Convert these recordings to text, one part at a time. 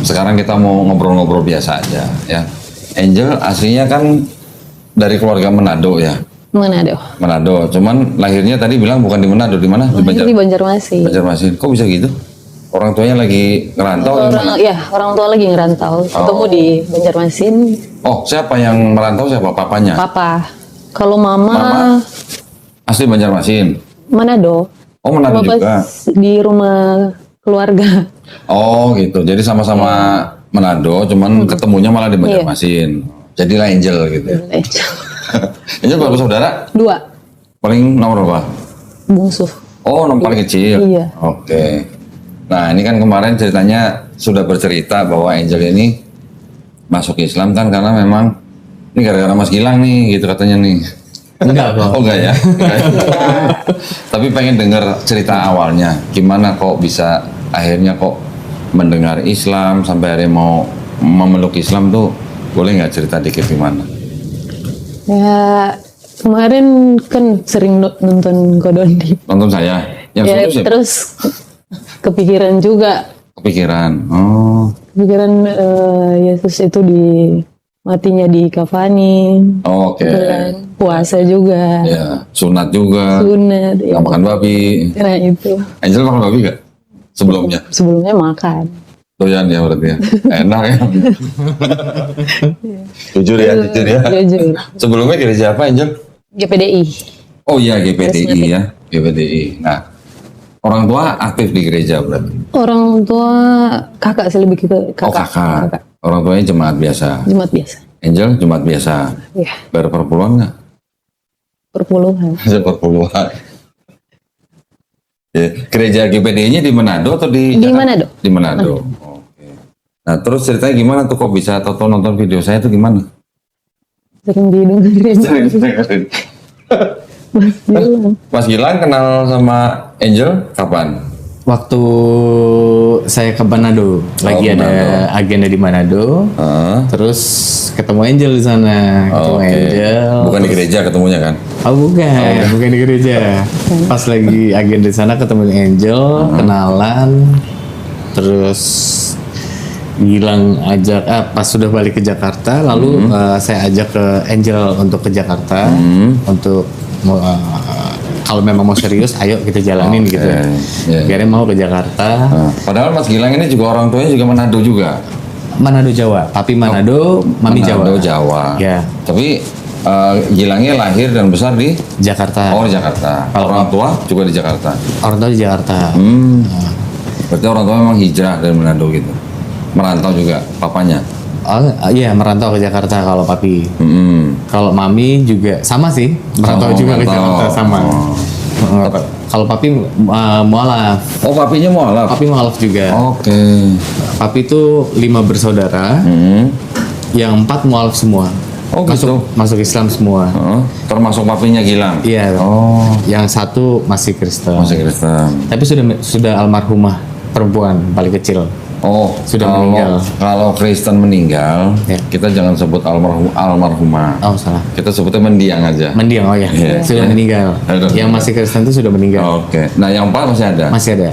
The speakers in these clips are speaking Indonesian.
sekarang kita mau ngobrol-ngobrol biasa aja ya. Angel aslinya kan dari keluarga Manado ya. Manado. Cuman lahirnya tadi bilang bukan di Manado, di mana? Di Banjarmasin. Banjarmasin. Kok bisa gitu? Orang tuanya lagi ngerantau? Orang tua lagi ngerantau. Ketemu di Banjarmasin. Oh, siapa yang merantau? Siapa? Papanya? Papa. Kalau mama asli Banjarmasin. Manado. Oh, Manado juga. Di rumah keluarga. Oh, gitu. Jadi sama-sama Manado, cuman ketemunya malah di Banjarmasin. Jadilah Angel gitu. Angel berapa saudara? 2. Paling nomor berapa? Bungsu. Oh, nomor paling kecil. Iya. Oke. Nah, ini kan kemarin ceritanya sudah bercerita bahwa Angel ini masuk Islam kan karena memang ini gara-gara Mas Gilang nih, gitu katanya nih. Enggak kok. Oh enggak ya? Tapi pengen dengar cerita awalnya. Gimana kok bisa akhirnya kok mendengar Islam sampai akhirnya mau memeluk Islam tuh, boleh nggak cerita dikit gimana? Ya kemarin kan sering nonton Kodondip. Nonton saya? Yang Ya, siapa? terus kepikiran juga. Kepikiran? Oh. Kepikiran Yesus itu matinya di kafani. Oke. Puasa juga. Ya, sunat juga. Sunat. Nggak makan babi. Nah itu. Angel makan babi nggak? Sebelumnya? Sebelumnya makan. Doyan ya berarti ya? Enak ya? Jujur ya? Jujur. Sebelumnya gereja apa Angel? GPDI. Oh iya GPDI ya, GPDI. Nah, orang tua aktif di gereja berarti? Orang tua kakak sih, lebih ke kakak. Oh kakak. Orang tuanya jemaat biasa? Jemaat biasa. Angel jemaat biasa? Iya. Bayar perpuluhan nggak? Perpuluhan. Perpuluhan. Ya, gereja GPDI-nya di Manado atau di Jakarta? Manado. Di Manado. Oke. Nah terus ceritanya gimana tuh kok bisa atau nonton video saya tuh gimana? Sering didengerin. Mas Gilang kenal sama Angel kapan? Waktu saya ke Manado, lagi Manado. ada agenda di Manado, terus ketemu Angel di sana, ketemu Angel. Bukan di gereja ketemunya kan? Oh bukan di gereja. Pas lagi agenda di sana ketemu Angel, kenalan, terus Gilang ajak, pas sudah balik ke Jakarta, lalu saya ajak ke Angel untuk ke Jakarta, untuk kalau memang mau serius, ayo kita jalanin gitu. Akhirnya mau ke Jakarta. Padahal Mas Gilang ini juga orang tuanya juga Manado juga. Manado Jawa, papi Manado, mami Jawa. Manado Jawa. Ya. Tapi Gilangnya lahir dan besar di Jakarta. Oh di Jakarta. Kalau orang tua juga di Jakarta. Orang tua di Jakarta. Berarti orang tua memang hijrah dari Manado gitu. Merantau juga papanya. Oh iya, merantau ke Jakarta kalau papi. Kalau mami juga sama sih, merantau juga ke Jakarta sama. Kalau papi mualaf. Oh papinya mualaf. Papi mualaf juga. Oke. Papi itu 5 bersaudara, yang 4 mualaf semua. Oh gitu. Masuk Islam semua. Termasuk papinya Gilang. Iya. Oh. Yang satu masih Kristen. Masih Kristen. Tapi sudah almarhumah, perempuan paling kecil. Oh, sudah meninggal. Kalau Kristen meninggal, kita jangan sebut almarhumah. Oh, salah. Kita sebutnya mendiang aja. Mendiang, oh ya. Sudah meninggal. Yang masih Kristen itu sudah meninggal. Oke. Nah, yang 4 masih ada? Masih ada.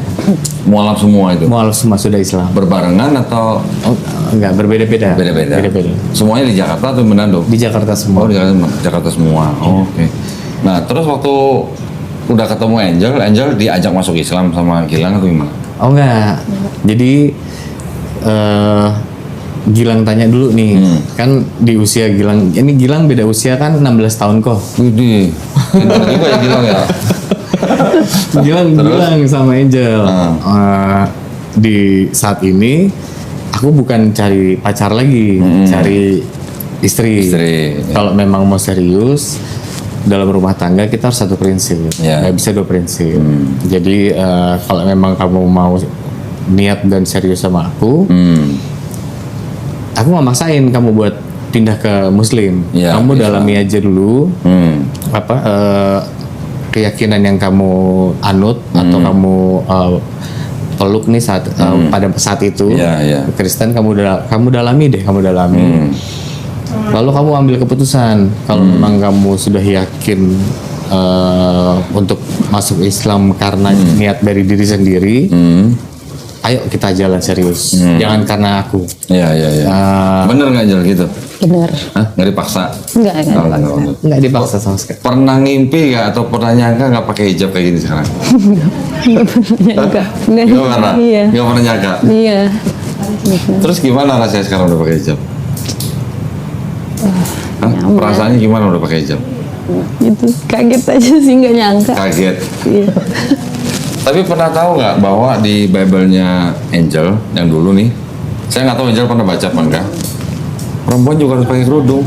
Mualaf semua itu? Mualaf semua sudah Islam. Berbarengan atau? Oh, enggak, berbeda-beda. Beda-beda. Beda-beda. Semuanya di Jakarta atau di Manado? Di Jakarta semua. Oh, di Jakarta semua. Oh, oke. Nah, terus waktu udah ketemu Angel diajak masuk Islam sama Gilang atau gimana? Oh enggak. Jadi Gilang tanya dulu nih, kan di usia Gilang, ini Gilang beda usia kan 16 tahun kok. Widih, pintar juga ya Gilang ya. Gilang sama Angel. Di saat ini aku bukan cari pacar lagi, cari istri. Kalau memang mau serius dalam rumah tangga kita harus satu prinsip, nggak bisa 2 prinsip. Jadi kalau memang kamu mau niat dan serius sama aku nggak maksain kamu buat pindah ke Muslim. Kamu dalami aja dulu keyakinan yang kamu anut atau kamu peluk nih pada saat itu. Kristen kamu dalami. Lalu kamu ambil keputusan kalau memang kamu sudah yakin untuk masuk Islam karena niat dari diri sendiri. ayo kita jalan serius. Jangan karena aku. Iya, iya, iya. Ah, Bener nggak Angel gitu? Bener. Hah? Nggak dipaksa? Enggak, Oh, enggak. nggak, nggak. nggak dipaksa sama sekali. Pernah ngimpi nggak atau pernah nyangka nggak pakai hijab kayak gini sekarang? Enggak. Nggak pernah? Iya. Nggak pernah nyangka? Iya. Terus gimana rasanya sekarang udah pakai hijab? Hah? nyaman. Perasaannya gimana udah pakai hijab? Gitu. Kaget aja sih, nggak nyangka. Kaget. Iya. Tapi pernah tahu nggak bahwa di Bible-nya Angel yang dulu nih, saya nggak tahu Angel pernah baca apa enggak, perempuan juga harus pakai kerudung.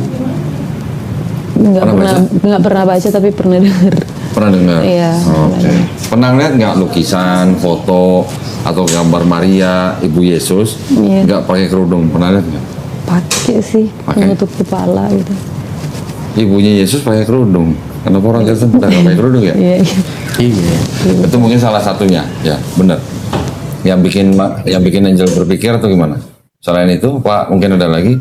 Nggak pernah baca tapi pernah dengar. Pernah dengar? Iya, Oke. Pernah lihat nggak lukisan, foto, atau gambar Maria, Ibu Yesus, Iya. nggak pakai kerudung? Pernah lihat nggak? Pakai sih, Pakai. menutup kepala gitu. Ibunya Yesus pakai kerudung. Kenapa orang Kristen pada nggak pakai kerudung ya? Iya, iya. Iya. Itu mungkin salah satunya, ya benar. Yang bikin Angel berpikir atau gimana? Selain itu, Pak, mungkin ada lagi?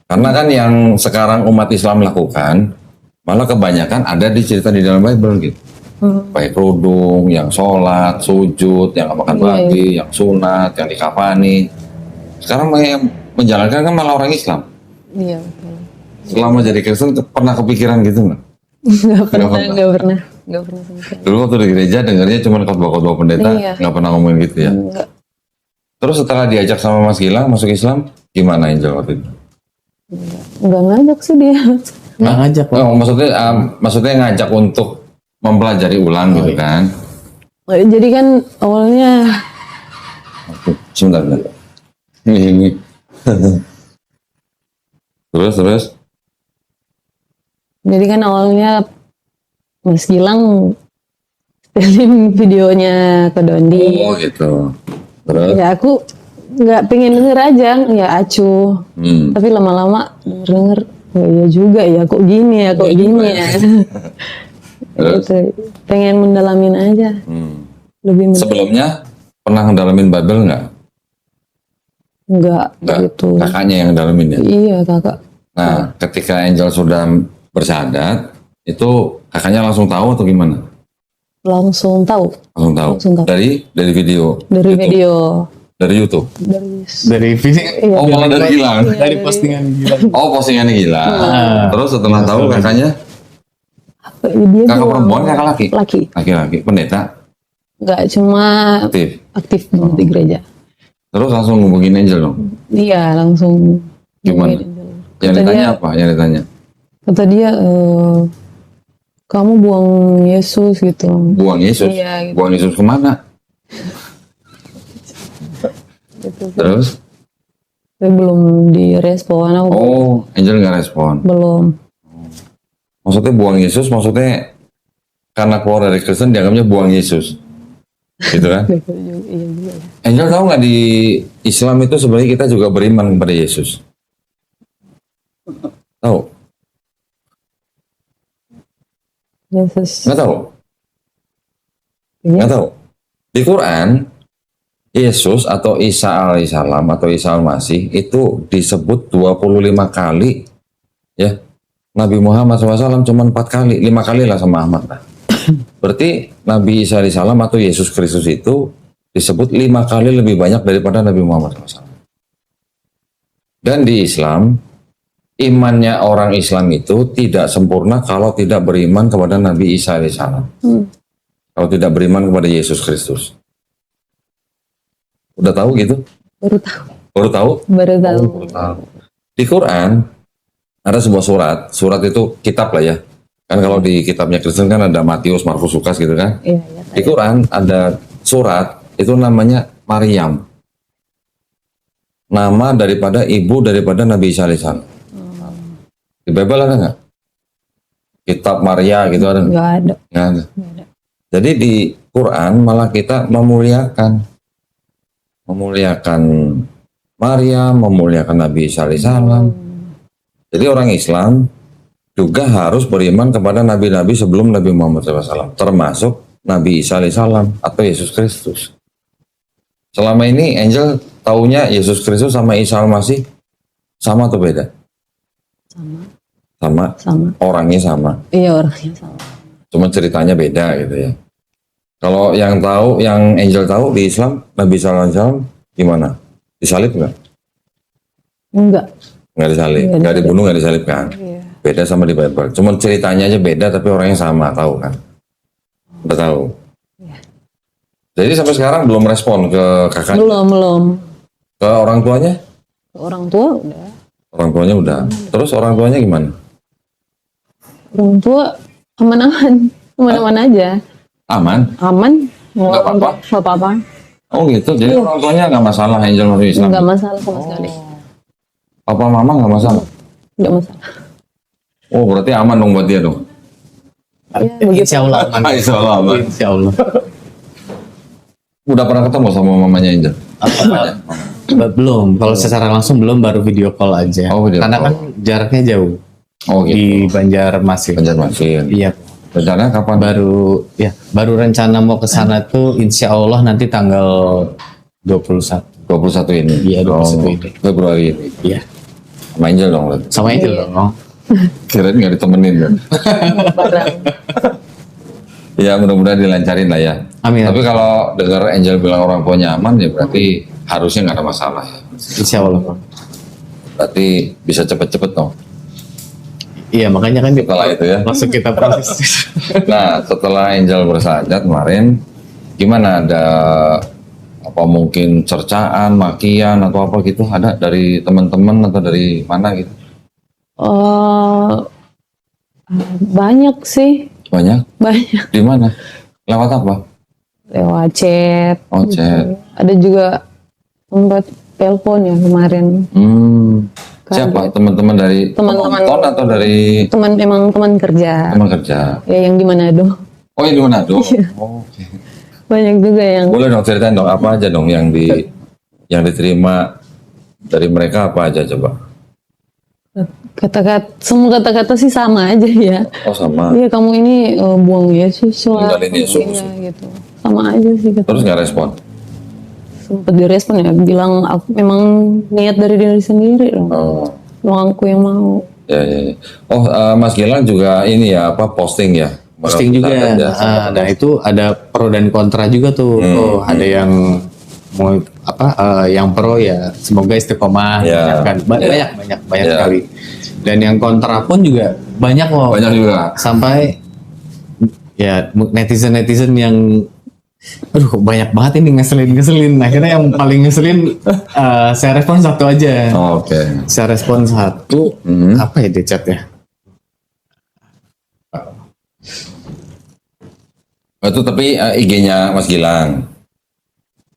Karena kan yang sekarang umat Islam lakukan, malah kebanyakan ada di cerita di dalam Bible gitu. Pakai kerudung, yang sholat, sujud, yang nggak makan Iya, babi, yang sunat, yang dikafani. Sekarang yang menjalankan kan malah orang Islam. Iya, betul. Selama jadi Kristen pernah kepikiran gitu nggak? Nggak pernah, pernah. nggak pernah sama sekali. Dulu waktu di gereja dengarnya cuma khotbah-khotbah pendeta, Iya. nggak pernah ngomongin gitu ya. Nggak. Terus setelah diajak sama Mas Gilang masuk Islam, gimana Angel waktu itu? Nggak ngajak sih dia. Nggak ngajak Pak. Oh, maksudnya ngajak untuk mempelajari ulang gitu kan? Jadi kan awalnya Oke, sebentar. Ini. Terus. Jadi kan awalnya Mas Gilang setelin videonya ke Dondi. Oh gitu. Terus. Ya aku nggak pengen denger aja, ya acuh. Hmm. Tapi lama-lama denger, oh iya juga ya, kok gini ya, kok gini ya. Terus? Gitu. Pengen mendalamin aja. Hmm. Lebih Sebelumnya pernah ngedalamin Bible nggak? nggak Nggak. gitu. Kakaknya yang ngedalamin ya? Iya kakak. Nah, ketika Angel sudah bersyahadat, itu kakaknya langsung tahu atau gimana? Langsung tahu Langsung tahu. Langsung tahu. Dari video. dari YouTube? video Dari YouTube. Dari video. Iya. Oh, malah dari Gilang. Dari postingan gila. Oh, postingannya gila. Terus setelah tahu kakaknya, dia kakak doang. perempuan, kakak laki? Laki. Laki-laki, pendeta, Nggak cuma aktif. aktif di gereja. Terus langsung ngubungin Angel dong. Iya langsung. Gimana? Yang Kata ditanya dia, apa? Yang ditanya? kata dia kamu buang Yesus gitu. Buang Yesus. Iya, gitu. Buang Yesus kemana? Gitu. Terus? Tapi belum direspon aku. Oh, Angel nggak respon. Belum. Maksudnya buang Yesus, maksudnya karena keluar dari Kristen dianggapnya buang Yesus. Gitu kan? Iya juga ya. Angel tahu nggak di Islam itu sebenarnya kita juga beriman kepada Yesus? Tahu? Yesus. Nggak tahu? Iya. Nggak tahu? Di Quran, Yesus atau Isa alaihissalam atau Isa al-Masih itu disebut 25 kali. Ya, Nabi Muhammad SAW cuma 4 kali, 5 kali lah sama Ahmad lah. Berarti Nabi Isa alaihissalam atau Yesus Kristus itu disebut 5 kali lebih banyak daripada Nabi Muhammad SAW. Dan di Islam, imannya orang Islam itu tidak sempurna kalau tidak beriman kepada Nabi Isa alaihissalam. Kalau tidak beriman kepada Yesus Kristus. Udah tahu gitu? Baru tahu. Baru tahu? Baru tahu. Baru tahu. Di Quran ada sebuah surat itu kitab lah ya. Kan kalau di kitabnya Kristen kan ada Matius, Markus, Lukas gitu kan. Iya, iya. Di Quran ada surat itu namanya Maryam. Nama daripada ibu daripada Nabi Isa alaihissalam. Di Bible ada nggak? Kitab Maria gitu ada nggak? Nggak ada. Nggak ada. Nggak ada. Jadi di Quran malah kita memuliakan Maria, memuliakan Nabi Isa alaihissalam. Jadi orang Islam juga harus beriman kepada nabi-nabi sebelum Nabi Muhammad SAW, termasuk Nabi Isa alaihissalam atau Yesus Kristus. Selama ini Angel taunya Yesus Kristus sama Isa al-Masih sama atau beda? Sama. Sama. Sama. Orangnya sama. Iya orangnya sama. Cuma ceritanya beda gitu ya. Kalau yang tahu, yang Angel tahu di Islam, Nabi SAW gimana? Disalib nggak? Enggak. Nggak disalib, Nggak nggak disalib. dibunuh, nggak disalib kan? Iya. Beda sama di Bible. Cuma ceritanya aja beda, tapi orangnya sama, tahu kan? Udah tahu. Jadi sampai sekarang belum respon ke kakak, Belum. ke orang tuanya? Orang tua udah. Orang tuanya udah. Terus orang tuanya gimana? Orang tua aman-aman. Aman-aman aja. Aman? Aman. Nggak apa-apa? Nggak apa-apa. Oh gitu. Jadi orang tuanya nggak masalah Angel masuk Islam. Nggak masalah sama sekali. Papa mama nggak masalah. Nggak masalah. Oh berarti aman dong buat dia dong. Ya, begitu. Insya Allah aman. Insya Allah aman. Insya Allah. Udah pernah ketemu sama mamanya Angel? Belum. Kalau secara langsung belum, baru video call aja. Oh, video Karena call. kan jaraknya jauh Oh gitu. di Banjarmasin. Banjarmasin. Iya. Rencananya kapan? Baru rencana mau ke sana tuh insya Allah nanti tanggal 21. 21 ini. Iya, 21 ini. Februari ini. Iya. Sama Angel dong. berarti. Sama aja dong. Kirain nggak ditemenin kan? Barang. Ya mudah-mudahan dilancarin lah ya. Amin. Tapi kalau dengar Angel bilang orang tuanya aman ya berarti harusnya nggak ada masalah ya. Insya Allah. Berarti bisa cepet-cepet dong. Iya, makanya kan Setelah itu ya. langsung kita proses. Nah setelah Angel bersajat kemarin gimana, ada apa mungkin cercaan, makian atau apa gitu ada dari teman-teman atau dari mana gitu? Banyak sih. Banyak? Banyak. Di mana? Lewat apa? Lewat chat. Oh chat. Ada juga tempat telepon ya kemarin. Siapa? Teman-teman dari Teman-teman. penonton atau dari Emang teman kerja. teman kerja? Ya yang di Manado. Oh yang di Manado? Iya. Oh, oke. Banyak juga yang Boleh dong ceritain dong apa aja dong yang diterima dari mereka apa aja coba? semua kata-kata sih sama aja ya. Oh sama. Iya kamu ini buang Yesus lah. Ninggalin Yesus. Iya, gitu. Sama aja sih kata. Terus nggak respon? Sempat direspon ya, bilang aku memang niat dari diri sendiri dong. Oh Emang aku yang mau. ya. Oh Mas Gilang juga ini ya apa posting ya? Posting juga. Nah itu ada pro dan kontra juga tuh. Oh ada yang mau yang pro ya semoga istiqomah. Ya. Banyak Ya. sekali. Dan yang kontra pun juga banyak loh. Banyak juga. Sampai ya netizen yang aduh kok banyak banget ini ngeselin. Akhirnya yang paling ngeselin saya respon satu aja. Oh, oke. Saya respon satu. Apa ya di chat ya? Itu tapi IG-nya Mas Gilang.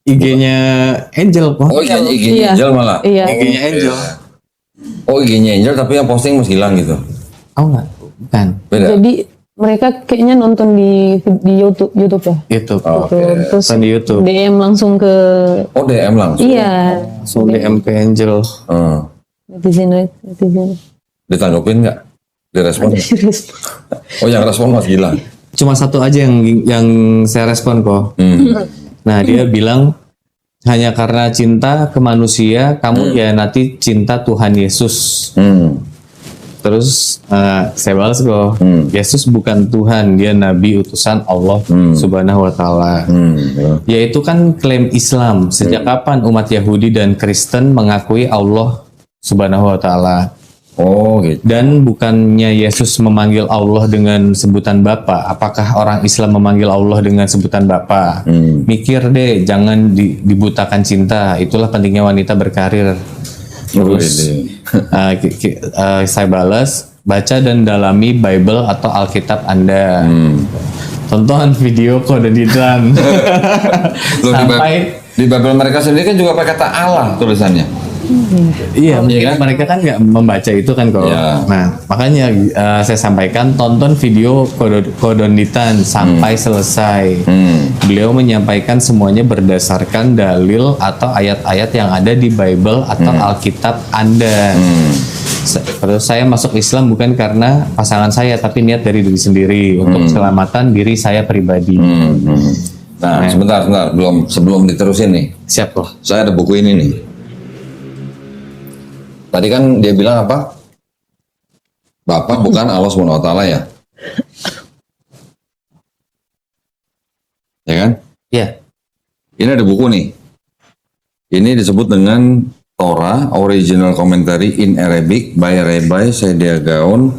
IG-nya Angel kok. Oh iya IG-nya Iya. Angel malah. Iya. IG-nya Angel. Oh IG-nya Angel tapi yang posting Mas Gilang gitu. Oh enggak, bukan. Beda. Jadi mereka kayaknya nonton di YouTube ya. YouTube. Oh, oke. Terus Bukan di YouTube. DM langsung ke Oh DM langsung. iya Langsung DM ke Angel. netizen. Ditanggupin nggak? Direspon? nggak? Serius. Oh yang respon Mas Gilang. Cuma satu aja yang saya respon kok. Nah dia bilang hanya karena cinta ke manusia kamu ya nanti cinta Tuhan Yesus. Terus saya balas kok, Yesus bukan Tuhan, dia Nabi utusan Allah Subhanahu Wa Taala. Ya. Yaitu kan klaim Islam. Sejak kapan umat Yahudi dan Kristen mengakui Allah Subhanahu Wa Taala? Oh gitu. Dan bukannya Yesus memanggil Allah dengan sebutan Bapa? Apakah orang Islam memanggil Allah dengan sebutan Bapa? Mikir deh, jangan dibutakan cinta. Itulah pentingnya wanita berkarir. Terus saya balas, baca dan dalami Bible atau Alkitab Anda. Tonton video kode Didran. Loh, Sampai di Bible mereka sendiri kan juga pakai kata Allah tulisannya. iya, Iya kan? mereka kan nggak membaca itu kan kok. Iya. Nah, makanya saya sampaikan tonton video Kodonditan sampai selesai. Beliau menyampaikan semuanya berdasarkan dalil atau ayat-ayat yang ada di Bible atau Alkitab Anda. Terus saya masuk Islam bukan karena pasangan saya, tapi niat dari diri sendiri untuk keselamatan diri saya pribadi. Nah, sebentar, sebelum diterusin nih. Siap kok. Saya ada buku ini nih. Tadi kan dia bilang apa? Bapak bukan Allah SWT ya. Ya kan? Iya. Ini ada buku nih. Ini disebut dengan Torah Original Commentary in Arabic by Rabbi Saadia Gaon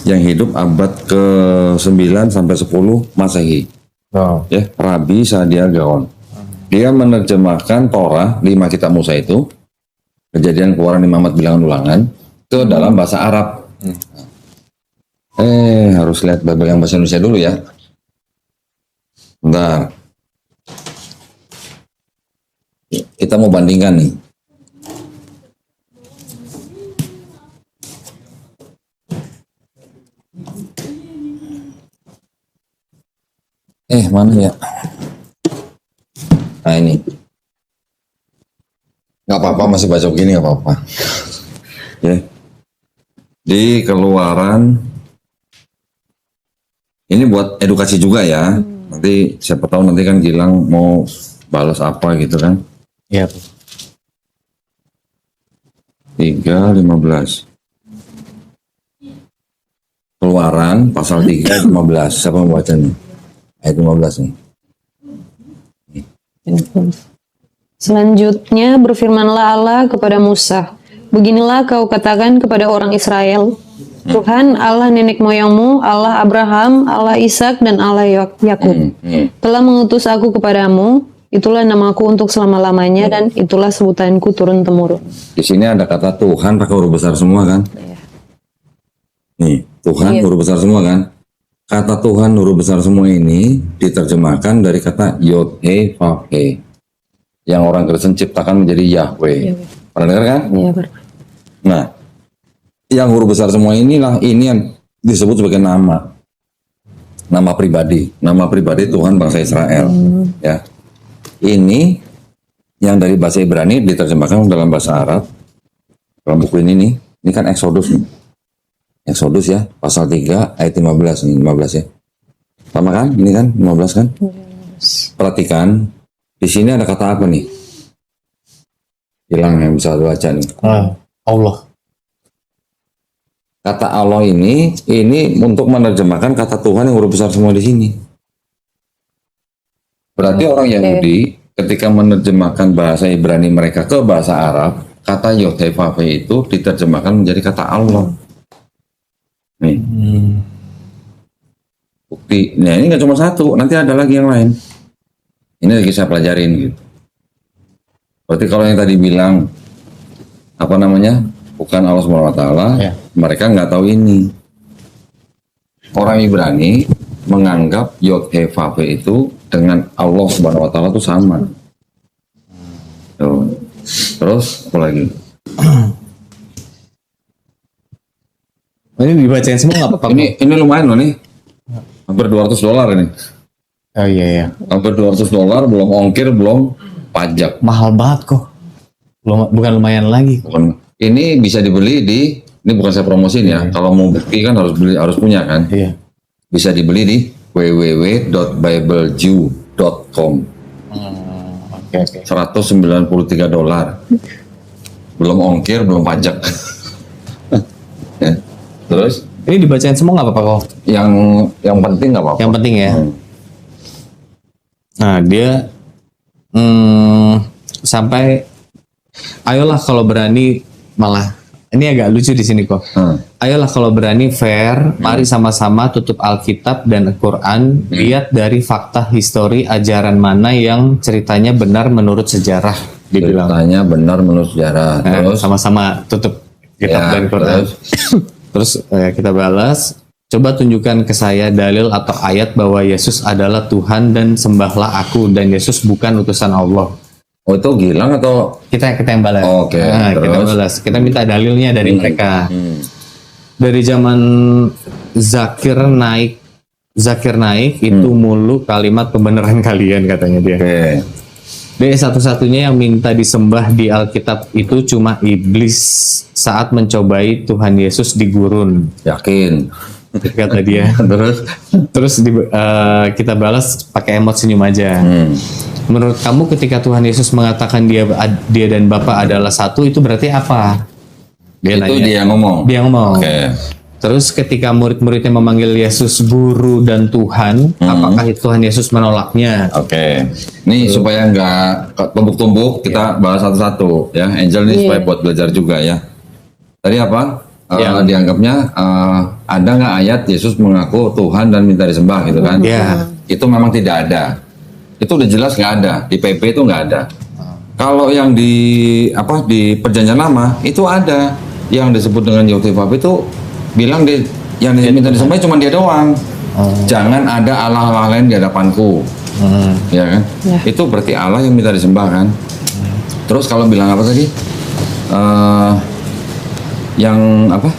yang hidup abad ke-9 sampai 10 Masehi. Oh. Ya, Rabi Saadia Gaon. Dia menerjemahkan Torah 5 kitab Musa itu, Kejadian, Keluaran, Imamat, Bilangan, Ulangan, itu dalam bahasa Arab. Harus lihat Bible yang bahasa Indonesia dulu ya. Bentar. Kita mau bandingkan nih. Mana ya? Nah ini. Nggak apa-apa, masih baca begini nggak apa-apa. Ya. Di Keluaran, ini buat edukasi juga ya. Nanti siapa tahu nanti kan Gilang mau balas apa gitu kan. Iya. 3:15. Keluaran pasal 3:15. Siapa yang baca nih? Ayat 15 nih. Selanjutnya berfirmanlah Allah kepada Musa, beginilah kau katakan kepada orang Israel, Tuhan Allah nenek moyangmu, Allah Abraham, Allah Ishak dan Allah Yakub telah mengutus aku kepadamu. Itulah namaku untuk selama-lamanya dan itulah sebutanku turun-temurun. Di sini ada kata Tuhan pakai huruf besar semua kan? Nih, Tuhan huruf besar semua kan? Kata Tuhan huruf besar semua ini diterjemahkan dari kata Yod He Vav He yang orang Kristen ciptakan menjadi Yahweh. Pernah dengar kan? Iya, pernah. Nah, yang huruf besar semua inilah ini yang disebut sebagai nama pribadi Tuhan bangsa Israel. Ya, ini yang dari bahasa Ibrani diterjemahkan dalam bahasa Arab dalam buku ini nih. Ini kan Exodus nih. Exodus ya, pasal 3 ayat 15 nih, 15 ya. Sama kan? Ini kan 15 kan? Perhatikan, di sini ada kata apa nih? Hilang yang bisa baca nih. Allah. Kata Allah ini untuk menerjemahkan kata Tuhan yang huruf besar semua di sini. Berarti orang Yahudi ketika menerjemahkan bahasa Ibrani mereka ke bahasa Arab, kata Yod He Vav He itu diterjemahkan menjadi kata Allah. Nih. Bukti. Nah, ini nggak cuma satu, nanti ada lagi yang lain. Ini lagi saya pelajarin gitu. Berarti kalau yang tadi bilang apa namanya? Bukan Allah SWT, mereka nggak tahu ini. Orang Ibrani menganggap Yod He Vav He itu dengan Allah SWT itu sama. Tuh. Terus apa lagi? Ini dibacain semua nggak apa-apa? Ini lumayan loh nih. Hampir $200 ini. Oh iya. Hampir $200, belum ongkir, belum pajak. Mahal banget kok. Bukan lumayan lagi. Ini bisa dibeli ini bukan saya promosiin ya. Kalau mau bukti kan harus punya kan. Iya. Bisa dibeli di www.biblejew.com. Oke. $193. Belum ongkir, belum pajak. Ya. Terus Ini dibacain semua nggak apa-apa kok? yang penting nggak apa-apa. Yang penting ya. Nah dia sampai ayolah kalau berani, malah ini agak lucu di sini kok. Ayolah kalau berani fair, mari sama-sama tutup Alkitab dan Al-Quran, lihat dari fakta histori ajaran mana yang ceritanya benar menurut sejarah. Dibilang. Ceritanya benar menurut sejarah. Terus Sama-sama tutup kitab dan Quran. Terus kita balas, coba tunjukkan ke saya dalil atau ayat bahwa Yesus adalah Tuhan dan sembahlah aku dan Yesus bukan utusan Allah. Oh itu Gilang atau Kita yang balas. Oke, Kita balas. Kita minta dalilnya dari mereka. Dari zaman Zakir naik itu mulu kalimat pembenaran kalian katanya dia. Oke. Dia satu-satunya yang minta disembah di Alkitab itu cuma iblis saat mencobai Tuhan Yesus di gurun. Yakin. Kata dia. Terus kita balas pakai emot senyum aja. Menurut kamu ketika Tuhan Yesus mengatakan dia dan Bapa adalah satu, itu berarti apa? Dia Itu nanya. dia ngomong. Dia ngomong. Oke. Terus ketika murid-muridnya memanggil Yesus guru dan Tuhan, apakah Tuhan Yesus menolaknya? Oke, ini supaya nggak tumbuk-tumbuk, kita bahas satu-satu ya. Angel ini supaya buat belajar juga ya. Tadi apa? Dianggapnya ada nggak ayat Yesus mengaku Tuhan dan minta disembah gitu kan? Iya. Itu memang tidak ada. Itu udah jelas nggak ada. Di PP itu nggak ada. Kalau yang di Perjanjian Lama itu ada. Yang disebut dengan Yotifab itu bilang yang minta disembah cuma dia doang. Jangan ada Allah-Allah lain di hadapanku. Ya kan? Itu berarti Allah yang minta disembah kan? Terus kalau bilang apa tadi? Yang apa?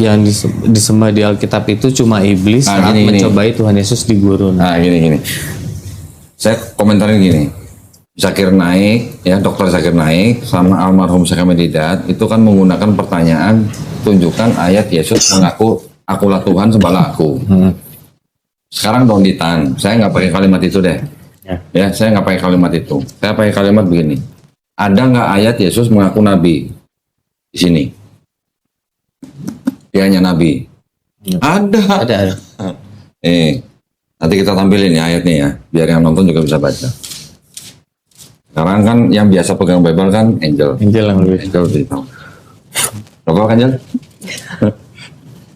Yang disembah di Alkitab itu cuma iblis saat mencobai Tuhan Yesus di gurun. Nah gini. Saya komentarin gini. Zakir Naik, ya Dr. Zakir Naik sama almarhum Syekh Ahmad Didat itu kan menggunakan pertanyaan tunjukkan ayat Yesus mengaku akulah Tuhan sembahlah aku. Sekarang dong Ditan, saya nggak pakai kalimat itu deh. Ya, saya nggak pakai kalimat itu. Saya pakai kalimat begini. Ada nggak ayat Yesus mengaku nabi di sini? Dia hanya nabi. Ada. Nanti kita tampilin ya ayatnya ya, biar yang nonton juga bisa baca. Sekarang kan yang biasa pegang Bible kan Angel yang lebih tahu. Coba kan Angel?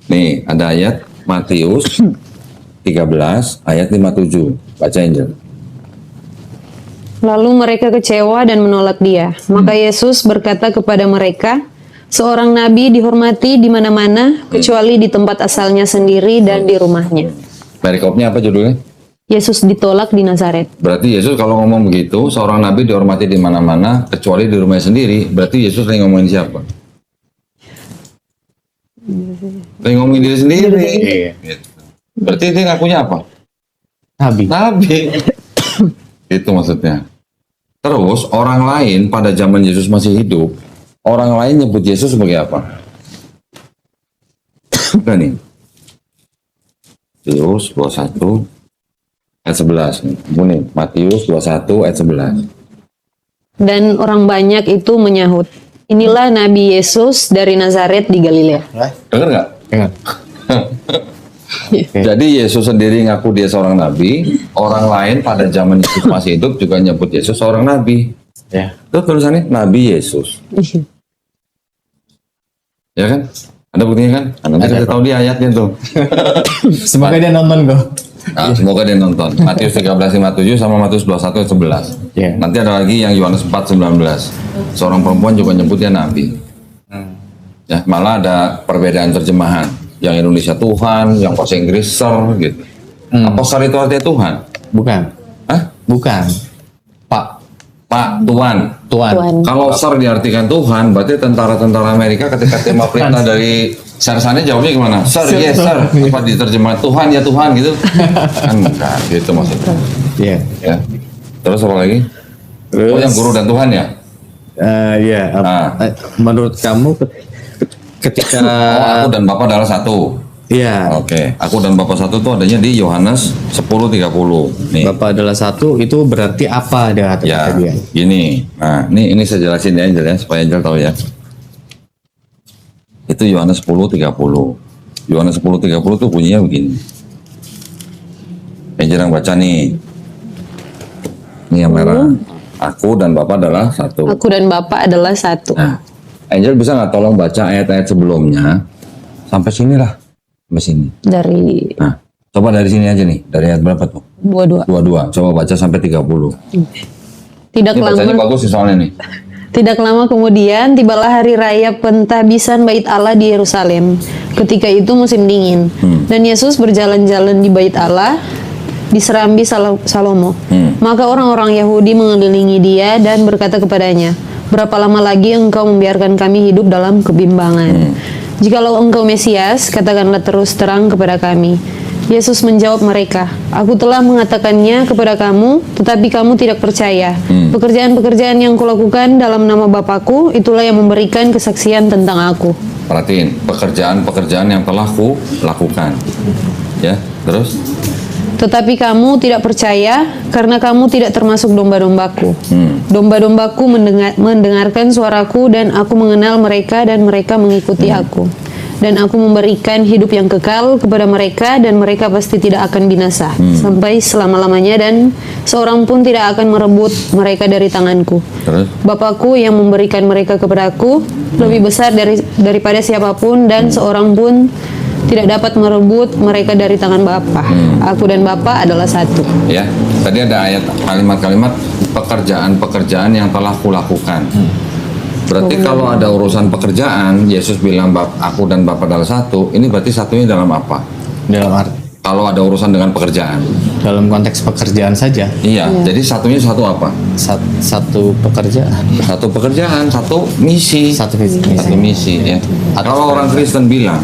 Nih ada ayat Matius 13 ayat 57. Baca Angel. Lalu mereka kecewa dan menolak dia. Maka Yesus berkata kepada mereka, seorang nabi dihormati di mana-mana kecuali di tempat asalnya sendiri dan di rumahnya. Perikopnya apa judulnya? Yesus ditolak di Nazaret. Berarti Yesus kalau ngomong begitu, seorang nabi dihormati di mana-mana kecuali di rumahnya sendiri. Berarti Yesus lagi ngomongin siapa? Lagi ngomongin diri sendiri. Gitu. Berarti dia ngakunya apa? Nabi. Itu maksudnya. Terus orang lain pada zaman Yesus masih hidup, orang lain nyebut Yesus sebagai apa? Udah nih. Matius 21 ayat 11 nih. Ini Matius 21 ayat 11. Dan orang banyak itu menyahut, inilah Nabi Yesus dari Nazaret di Galilea. Dengar nggak? Dengar. Jadi Yesus sendiri ngaku dia seorang nabi, orang lain pada zaman Yesus masih hidup juga nyebut Yesus seorang nabi. Ya. Itu tulisannya Nabi Yesus. Ya kan? Ada buktinya kan? Nanti kita tahu di ayatnya tuh. Semoga dia nonton kok. Nah, semoga dia nonton. Matius 13:57 sama Matius 21 ayat 11. Yeah. Nanti ada lagi yang Yohanes 4:19. Seorang perempuan juga nyebut dia nabi. Ya, malah ada perbedaan terjemahan. Yang Indonesia Tuhan, yang bahasa Inggris Sir gitu. Apa Sir itu artinya Tuhan? Bukan. Hah? Bukan. Pak, Tuan. Kalau Sir diartikan Tuhan, berarti tentara-tentara Amerika ketika terima perintah dari sersannya jawabnya gimana? Sir, yes sir. Apa diterjemah Tuhan ya Tuhan gitu? Kan enggak, gitu maksudnya. Iya. Ya. Terus apa lagi? Oh, yang guru dan Tuhan ya? Iya. Menurut kamu ketika aku dan Bapak adalah satu. Iya. Oke. Aku dan Bapak satu itu adanya di Yohanes 10:30. Nih. Bapak adalah satu, itu berarti apa ada kata Ya, dia? gini. Nah, ini saya jelasin ya Angel ya, supaya Angel tahu ya. Itu Yohanes 10:30. Yohanes 10:30 tuh bunyinya begini. Angel yang baca nih. Ini yang merah. Aku dan Bapak adalah satu. Aku dan Bapa adalah satu. Nah, Angel bisa nggak tolong baca ayat-ayat sebelumnya sampai sini lah, sampai sini. Dari Nah, coba dari sini aja nih, dari ayat berapa tuh? 22. 22. Coba baca sampai 30. Tidak Ini bacanya lama, bagus sih soalnya nih. tidak lama kemudian tibalah hari raya pentahbisan Bait Allah di Yerusalem. Ketika itu musim dingin. Dan Yesus berjalan-jalan di Bait Allah di serambi Salomo. Maka orang-orang Yahudi mengelilingi dia dan berkata kepadanya, berapa lama lagi engkau membiarkan kami hidup dalam kebimbangan? Jikalau engkau Mesias, katakanlah terus terang kepada kami. Yesus menjawab mereka, aku telah mengatakannya kepada kamu, tetapi kamu tidak percaya. Pekerjaan-pekerjaan yang kulakukan dalam nama Bapakku, itulah yang memberikan kesaksian tentang aku. Perhatiin, pekerjaan-pekerjaan yang telah ku lakukan. Ya, terus? Tetapi kamu tidak percaya karena kamu tidak termasuk domba-dombaku. Domba-dombaku mendengarkan suaraku dan aku mengenal mereka dan mereka mengikuti aku. Dan aku memberikan hidup yang kekal kepada mereka dan mereka pasti tidak akan binasa sampai selama-lamanya dan seorang pun tidak akan merebut mereka dari tanganku. Terus? Bapakku yang memberikan mereka kepadaku lebih besar daripada siapapun dan seorang pun tidak dapat merebut mereka dari tangan Bapa. Aku dan Bapa adalah satu. Ya, tadi ada ayat kalimat-kalimat pekerjaan-pekerjaan yang telah kulakukan. Berarti kalau ada urusan pekerjaan, Yesus bilang aku dan Bapa adalah satu. Ini berarti satunya dalam apa? Dalam arti Kalau ada urusan dengan pekerjaan. dalam konteks pekerjaan saja. Iya, jadi satunya satu apa? Satu pekerjaan. Satu pekerjaan, satu misi. Satu misi. Satu misi ya. Kalau orang Kristen bilang,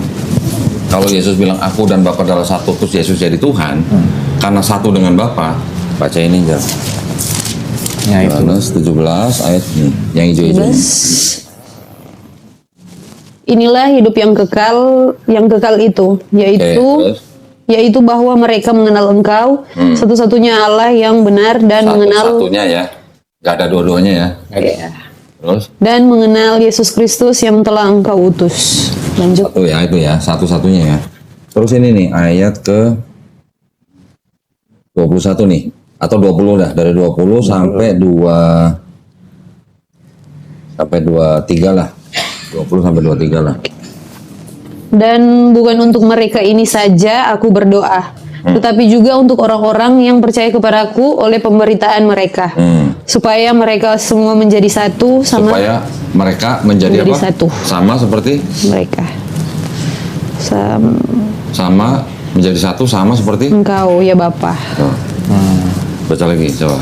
kalau Yesus bilang aku dan Bapa adalah satu, terus Yesus jadi Tuhan, karena satu dengan Bapa, baca ini aja. Ya itu. Yohanes 17 ayat ini, yang hijau-hijau. Inilah hidup yang kekal itu, yaitu bahwa mereka mengenal Engkau, satu-satunya Allah yang benar dan mengenal Satu-satunya ya, nggak ada dua-duanya ya. Terus dan mengenal Yesus Kristus yang telah Engkau utus. Lanjut. satu ya, itu ya, satu-satunya ya. Terus ini nih ayat ke 21 nih, atau 20 dah, dari 20 sampai 23 lah. 20 sampai 23 lah. Dan bukan untuk mereka ini saja aku berdoa, tetapi juga untuk orang-orang yang percaya kepadaku oleh pemberitaan mereka, supaya mereka semua menjadi satu sama Supaya mereka menjadi Menjadi apa? satu. Sama seperti mereka. sama menjadi satu sama seperti Engkau ya Bapa. Oh. Baca lagi coba.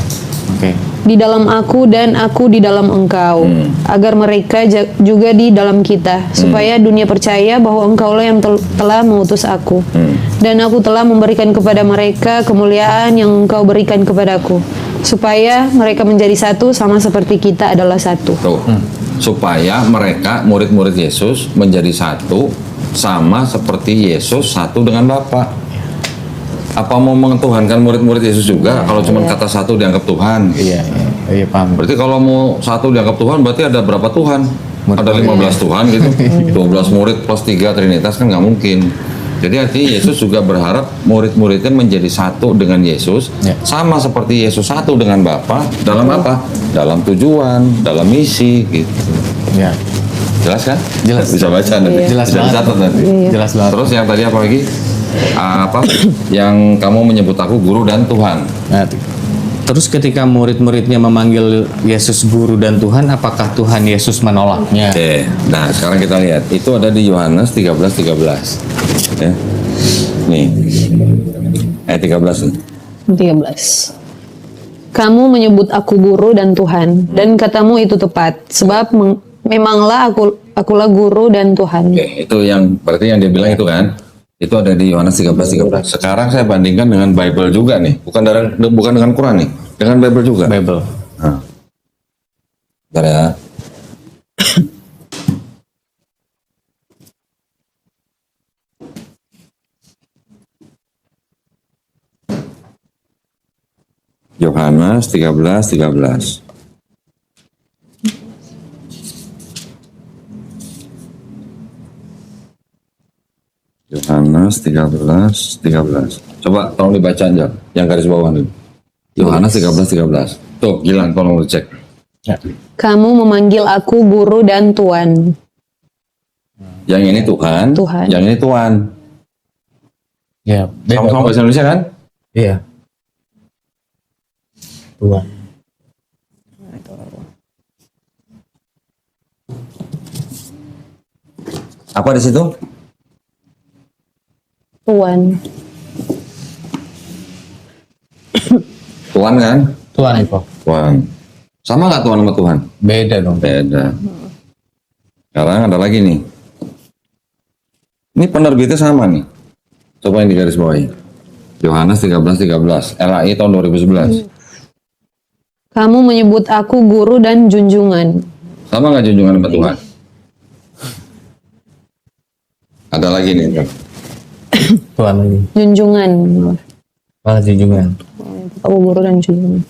Oke. Di dalam aku dan aku di dalam Engkau, agar mereka juga di dalam kita, supaya dunia percaya bahwa Engkaulah yang telah mengutus aku, dan aku telah memberikan kepada mereka kemuliaan yang Engkau berikan kepadaku, supaya mereka menjadi satu sama seperti kita adalah satu. Tuh. Supaya mereka murid-murid Yesus menjadi satu sama seperti Yesus satu dengan Bapa. Apa mau mentuhankan murid-murid Yesus juga kalau cuma kata satu dianggap Tuhan? Iya paham. Berarti kalau mau satu dianggap Tuhan berarti ada berapa Tuhan? Ada 15 Tuhan gitu. 12 murid plus 3 Trinitas kan nggak mungkin. Jadi artinya Yesus juga berharap murid-muridnya menjadi satu dengan Yesus, sama seperti Yesus satu dengan Bapa dalam apa? Dalam tujuan, dalam misi gitu. Ya. Jelas kan? Jelas. Bisa baca nanti. Jelas Bisa banget. dicatat nanti. Jelas banget. Terus yang tadi apa lagi? Apa? Yang kamu menyebut aku guru dan Tuhan. Nah, terus ketika murid-muridnya memanggil Yesus guru dan Tuhan, apakah Tuhan Yesus menolaknya? Oke. Nah, sekarang kita lihat. Itu ada di Yohanes 13:13. Ya. Nih. Ayat 13 nih. 13. Kamu menyebut aku guru dan Tuhan, dan katamu itu tepat, sebab memanglah akulah guru dan Tuhan. Oke, itu yang berarti yang dia bilang itu kan. Itu ada di Yohanes 13:13. Sekarang saya bandingkan dengan Bible juga nih. Bukan dengan Quran nih. Dengan Bible juga. Bible. Nah. Bentar ya. Yohanes 13:13. Yohanes 13:13. Coba tolong dibaca aja yang garis bawah nih. Yohanes 13:13. Tuh, Gilang tolong dicek. Ya. Kamu memanggil aku guru dan Tuhan. Yang ini Tuhan, Tuhan. yang ini Tuhan. Ya. Sama-sama bahasa Indonesia kan? Iya. Tuhan. Apa di situ? Tuhan. Tuhan kan? Tuhan itu. Tuhan. Sama nggak Tuhan sama Tuhan? Beda dong. Beda. Sekarang ada lagi nih. Ini penerbitnya sama nih. Coba yang di garis bawahi. Yohanes 13:13. LAI tahun 2011. Kamu menyebut aku guru dan junjungan. Sama nggak junjungan sama Tuhan? Ada lagi nih. Tuhan lagi. Junjungan. Malah junjungan. Aku guru dan junjungan.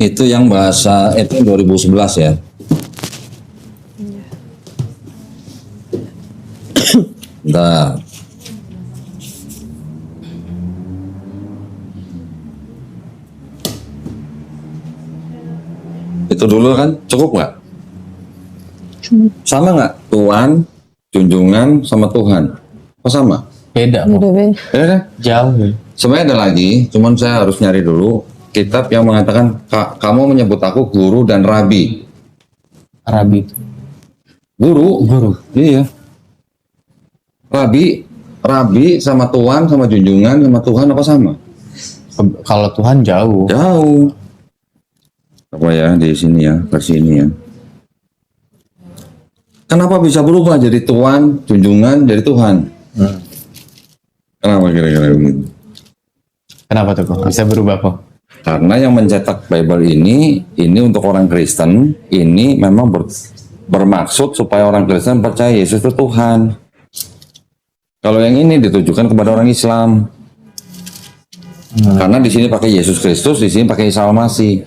Itu yang bahasa itu 2011 ya. Bentar. Itu dulu kan cukup nggak? Sama nggak? Tuhan, junjungan sama Tuhan. Oh sama? Beda kok. Beda-beda. Ya kan? Jauh ya. Sebenarnya ada lagi, cuman saya harus nyari dulu kitab yang mengatakan kamu menyebut aku guru dan rabi. Rabi. Guru? Guru. Iya. Rabi sama Tuhan sama junjungan sama Tuhan apa sama? Kalau Tuhan jauh. Jauh. Apa ya di sini ya, versi ini ya. Kenapa bisa berubah jadi Tuhan, junjungan jadi Tuhan? Kenapa kira-kira begitu? Kenapa tuh kok? Bisa berubah kok? Karena yang mencetak Bible ini untuk orang Kristen, ini memang bermaksud supaya orang Kristen percaya Yesus itu Tuhan. Kalau yang ini ditujukan kepada orang Islam. Karena di sini pakai Yesus Kristus, di sini pakai Isa Al-Masih.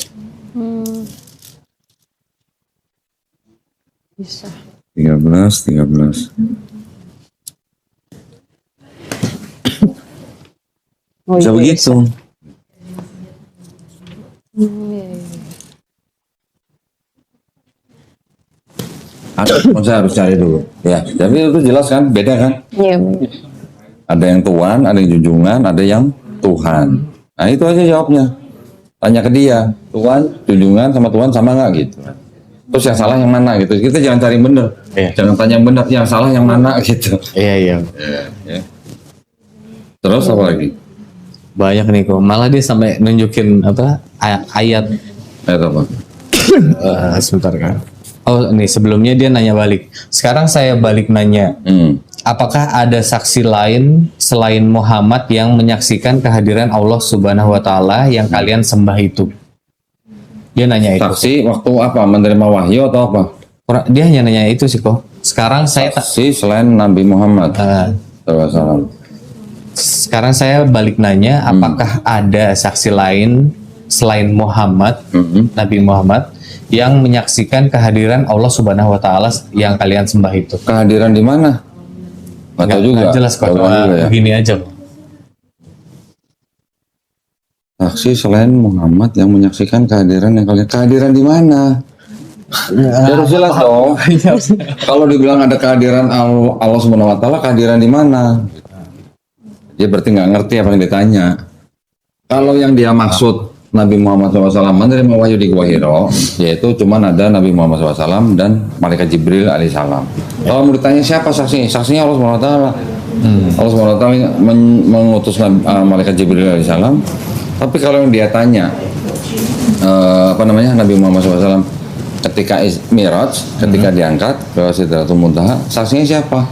Bisa. 13. Oh, Bisa iya, begitu. Saya harus cari dulu. Ya, tapi itu jelas kan, beda kan? Iya, benar. Ada yang Tuhan, ada yang junjungan, ada yang Tuhan. Nah itu aja jawabnya. Tanya ke dia, Tuhan, junjungan sama Tuhan sama nggak gitu. Terus yang salah yang mana gitu. Kita jangan cari yang benar. Iya. Jangan tanya yang benar, yang salah yang mana gitu. Iya. Ya. Terus apa lagi? Banyak nih kok. Malah dia sampai nunjukin apa ayat. Ayat apa? Sebentar kan. Oh nih sebelumnya dia nanya balik. Sekarang saya balik nanya. Apakah ada saksi lain selain Muhammad yang menyaksikan kehadiran Allah Subhanahu wa taala yang kalian sembah itu? Dia nanya itu. Saksi waktu apa? Menerima wahyu atau apa? Dia hanya nanya itu sih kok. Sekarang saya Saksi selain Nabi Muhammad. SAW. Sekarang saya balik nanya, apakah ada saksi lain selain Muhammad, Nabi Muhammad, yang menyaksikan kehadiran Allah Subhanahu wa taala yang kalian sembah itu? Kehadiran di mana? Nggak tahu juga. Nggak jelas kok, Nggak tahu cuma juga ya. begini aja. Saksi selain Muhammad yang menyaksikan kehadiran yang kehadiran di mana? Harus jelas dong. Kalau dibilang ada kehadiran Allah Subhanahu wa taala, kehadiran di mana? Dia berarti nggak ngerti apa yang ditanya. Kalau yang dia maksud Nabi Muhammad SAW menerima wahyu di Gua Hiro, yaitu cuman ada Nabi Muhammad SAW dan Malaikat Jibril alaihissalam. Kalau mau ditanya siapa saksinya? Saksinya Allah Subhanahu wa taala. Allah Subhanahu wa taala mengutus Malaikat Jibril alaihissalam. Tapi kalau yang dia tanya Nabi Muhammad SAW ketika Mi'raj, ketika diangkat ke Sidratul Muntaha, saksinya siapa?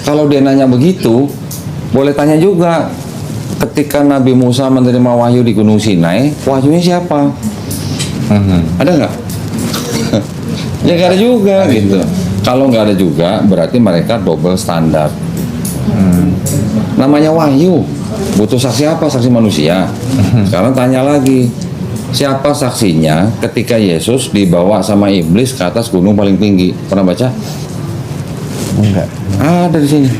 Kalau dia nanya begitu, boleh tanya juga ketika Nabi Musa menerima wahyu di Gunung Sinai, wahyunya siapa? Ada nggak? Ya nggak ada juga gitu. Kalau nggak ada juga, berarti mereka double standar. Namanya wahyu, butuh saksi apa? Saksi manusia. Sekarang tanya lagi, siapa saksinya ketika Yesus dibawa sama iblis ke atas gunung paling tinggi? Pernah baca? Enggak. Ada di sini.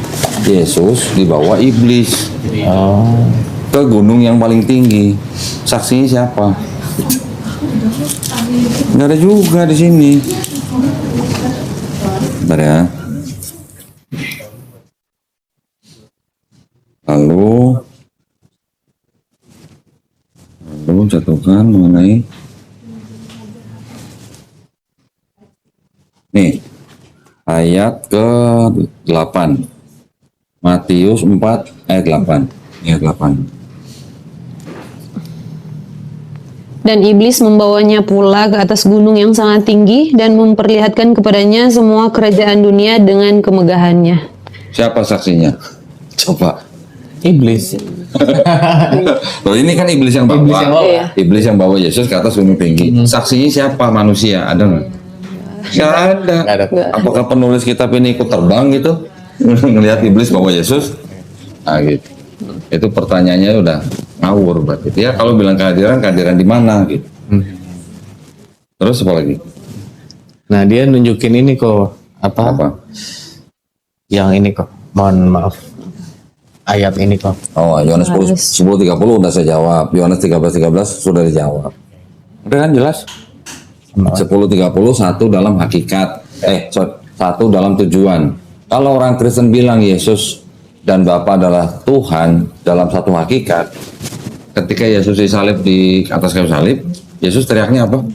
Yesus dibawa iblis ke gunung yang paling tinggi. Saksinya siapa? Nggak ada juga di sini. Bentar ya. Lalu jatuhkan mengenai nih ayat ke-8 Matius 4 ayat 8 ayat 8. Dan iblis membawanya pula ke atas gunung yang sangat tinggi dan memperlihatkan kepadanya semua kerajaan dunia dengan kemegahannya. Siapa saksinya? Coba. Iblis. Loh ini kan iblis yang bawa. Iblis yang bawa. Iya. Iblis yang bawa Yesus ke atas gunung tinggi. Saksinya siapa? Manusia. Ada nggak? Nggak ada. Nggak ada. Apakah penulis kitab ini ikut terbang gitu? Ngelihat iblis bawa Yesus? Nah gitu. Itu pertanyaannya udah ngawur berarti. Ya kalau bilang kehadiran di mana gitu. Terus apa lagi? Nah dia nunjukin ini kok Apa? yang ini kok. Mohon maaf. Ayat ini kok. Oh, Yohanes 10:30 udah saya jawab. Yohanes 13:13 sudah dijawab. Udah kan jelas? 10:30 satu dalam hakikat. Satu dalam tujuan. Kalau orang Kristen bilang Yesus dan Bapa adalah Tuhan dalam satu hakikat, ketika Yesus disalib di atas kayu salib, Yesus teriaknya apa?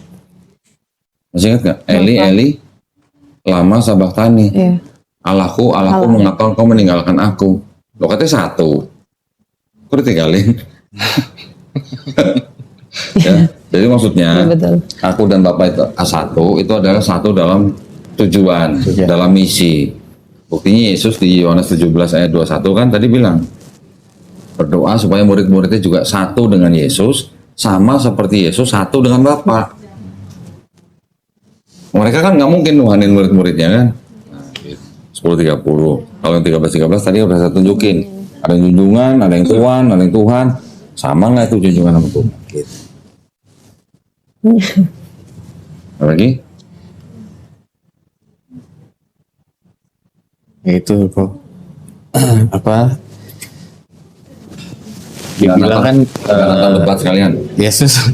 Masih ingat nggak? Eli, Eli, lama sabachthani. Iya. Allahku, Allahku, mengapa engkau meninggalkan aku? Lo katanya satu. Kok ditinggalin? Ya, jadi maksudnya Iya, betul. aku dan Bapak itu satu, itu adalah satu dalam tujuan, dalam misi. Buktinya Yesus di Yohanes 17 ayat 21 kan tadi bilang, berdoa supaya murid-muridnya juga satu dengan Yesus, sama seperti Yesus satu dengan Bapa. Mereka kan nggak mungkin nuhanin murid-muridnya kan. 10:30. Kalau yang 13:13 tadi udah saya tunjukin. Ada yang junjungan, ada yang Tuhan, ada yang Tuhan. Sama nggak itu junjungan sama Tuhan? Gitu. Apa lagi? Itu kok. Apa? Dibilang kan Nonton debat sekalian. Yesus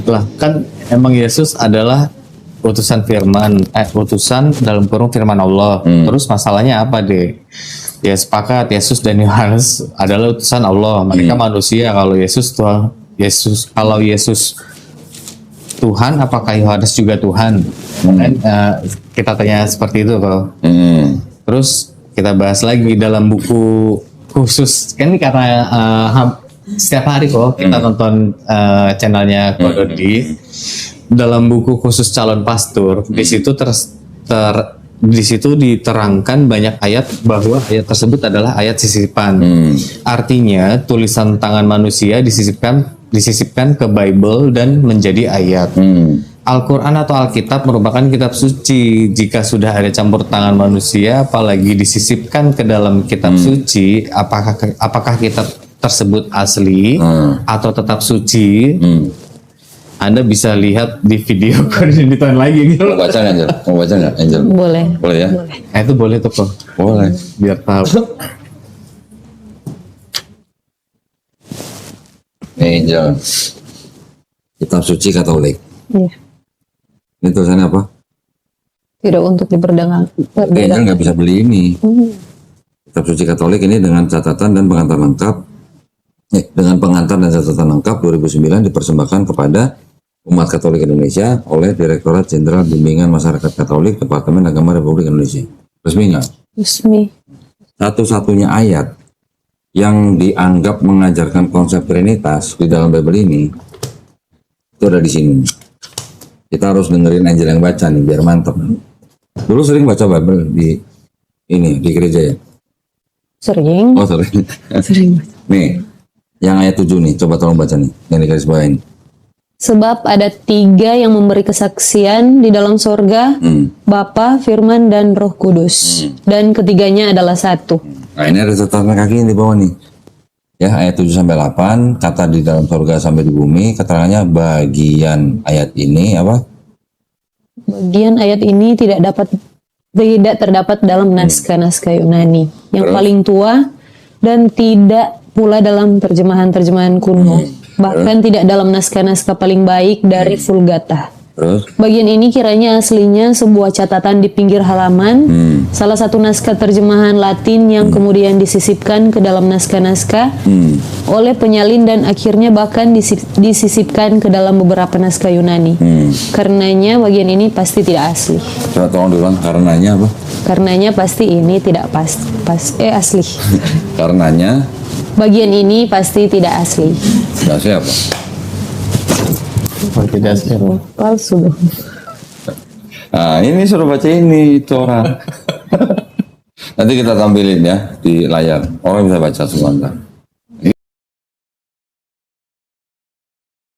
lah kan emang Yesus adalah utusan utusan dalam kurung firman Allah. Terus masalahnya apa deh? Ya sepakat Yesus dan Yohanes adalah utusan Allah. Mereka manusia. Kalau kalau Yesus Tuhan, apakah Yohanes juga Tuhan? Kan, kita tanya seperti itu kok. Terus kita bahas lagi dalam buku khusus. Kan ini karena setiap hari kok kita nonton channelnya Kododi. Dalam buku khusus calon pastor, di situ di situ diterangkan banyak ayat bahwa ayat tersebut adalah ayat sisipan. Artinya tulisan tangan manusia disisipkan ke Bible dan menjadi ayat. Al-Quran atau Alkitab merupakan kitab suci. Jika sudah ada campur tangan manusia, apalagi disisipkan ke dalam kitab suci, apakah kitab tersebut asli atau tetap suci? Anda bisa lihat di video ditonton lagi gitu. Mau baca nggak, Angel? Mau baca nggak, Angel? Boleh. Boleh ya? Nah, itu boleh tuh kok, Boleh. biar tahu. Nih, Angel. Kitab suci Katolik. Iya. Ini tulisannya apa? Tidak untuk diperdagangkan. Angel nggak bisa beli ini. Kitab suci Katolik ini dengan catatan dan pengantar lengkap. Dengan pengantar dan catatan lengkap 2009 dipersembahkan kepada umat Katolik Indonesia oleh Direktorat Jenderal Bimbingan Masyarakat Katolik Departemen Agama Republik Indonesia. Resmi nggak? Resmi. Satu-satunya ayat yang dianggap mengajarkan konsep Trinitas di dalam Bible ini itu ada di sini. Kita harus dengerin Angel yang baca nih biar mantap. Dulu sering baca Bible di gereja ya? Sering. Oh sering. Sering. Nih, yang ayat 7 nih, coba tolong baca nih, yang di garis bawah ini. Sebab ada 3 yang memberi kesaksian di dalam sorga, Bapa, Firman, dan Roh Kudus. Dan ketiganya adalah satu. Nah ini ada catatan kaki di bawah nih. Ya, ayat 7-8, kata di dalam sorga sampai di bumi, keterangannya bagian ayat ini apa? Bagian ayat ini tidak terdapat dalam naskah-naskah Yunani yang paling tua dan tidak pula dalam terjemahan-terjemahan kuno. Bahkan tidak dalam naskah-naskah paling baik dari Vulgata. Terus? Bagian ini kiranya aslinya sebuah catatan di pinggir halaman, salah satu naskah terjemahan Latin yang kemudian disisipkan ke dalam naskah-naskah oleh penyalin dan akhirnya bahkan disisipkan ke dalam beberapa naskah Yunani. Karenanya bagian ini pasti tidak asli. Coba tolong diulang, karenanya apa? Karenanya pasti ini tidak asli. Karenanya Bagian ini pasti tidak asli. tidak asli apa? Oh, tidak asli. Palsu dong. Nah ini suruh baca ini, itu orang. Nanti kita tampilin ya di layar. Orang bisa baca semua ntar.